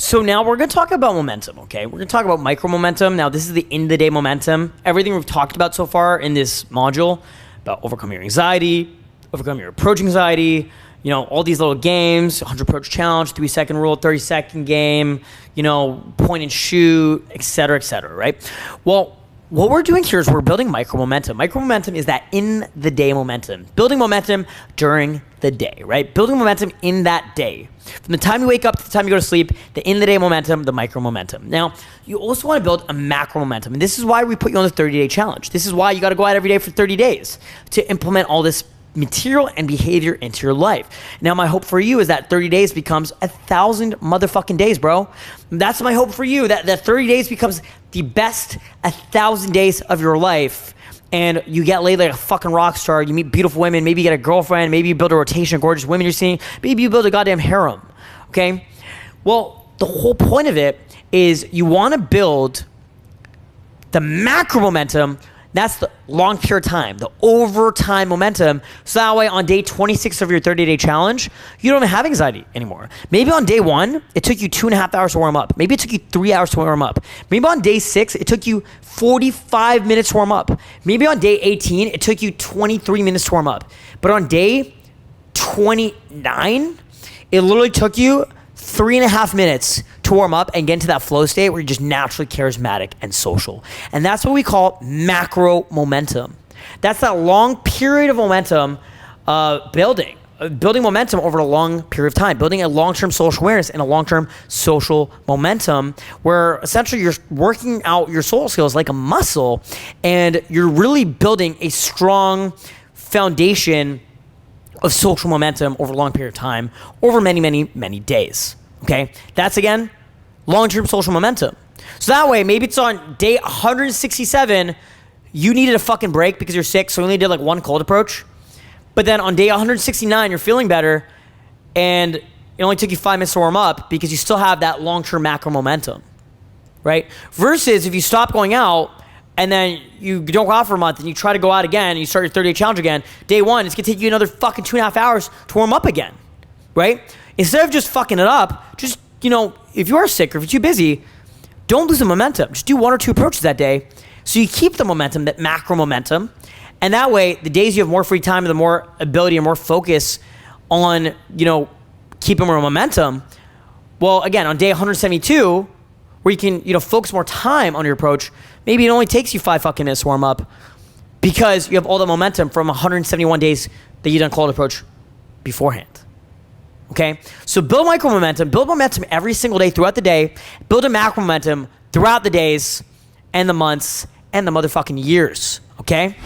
So now we're going to talk about momentum, okay? We're going to talk about micro momentum. Now, this is the end-of-the-day momentum. Everything we've talked about so far in this module about overcoming your anxiety, overcoming your approach anxiety, you know, all these little games, 100 approach challenge, 3-second rule, 30-second game, you know, point and shoot, et cetera, right? Well, what we're doing here is we're building micro momentum. Micro momentum is that in the day momentum. Building momentum during the day, right? Building momentum in that day. From the time you wake up to the time you go to sleep, the in the day momentum, the micro momentum. Now, you also want to build a macro momentum. And this is why we put you on the 30-day challenge. This is why you got to go out every day for 30 days to implement all this material and behavior into your life. Now, my hope for you is that 30 days becomes 1,000 motherfucking days, bro. That's my hope for you, that 30 days becomes the best 1,000 days of your life. And you get laid like a fucking rock star. You meet beautiful women. Maybe you get a girlfriend. Maybe you build a rotation of gorgeous women you're seeing. Maybe you build a goddamn harem, okay? Well, the whole point of it is you want to build the macro momentum. That's the long period of time, the overtime momentum. So that way on day 26 of your 30-day challenge, you don't even have anxiety anymore. Maybe on day 1, it took you 2.5 hours to warm up. Maybe it took you 3 hours to warm up. Maybe on day 6, it took you 45 minutes to warm up. Maybe on day 18, it took you 23 minutes to warm up. But on day 29, it literally took you 3.5 minutes to warm up and get into that flow state where you're just naturally charismatic and social. And that's what we call macro momentum. That's that long period of momentum building momentum over a long period of time, building a long-term social awareness and a long-term social momentum where essentially you're working out your social skills like a muscle and you're really building a strong foundation of social momentum over a long period of time, over many, many, many days, okay? That's, again, long-term social momentum. So that way, maybe it's on day 167, you needed a fucking break because you're sick, so you only did like one cold approach. But then on day 169, you're feeling better, and it only took you 5 minutes to warm up because you still have that long-term macro momentum, right? Versus if you stop going out, and then you don't go out for a month and you try to go out again and you start your 30-day challenge again, day 1, it's gonna take you another fucking 2.5 hours to warm up again, right? Instead of just fucking it up, just, you know, if you are sick or if you're too busy, don't lose the momentum. Just do 1 or 2 approaches that day so you keep the momentum, that macro momentum, and that way, the days you have more free time and the more ability and more focus on, you know, keeping more momentum, well, again, on day 172, where you can, you know, focus more time on your approach, maybe it only takes you 5 fucking minutes to warm up because you have all the momentum from 171 days that you done cold approach beforehand. Okay? So build micro momentum, build momentum every single day throughout the day, build a macro momentum throughout the days and the months and the motherfucking years. Okay?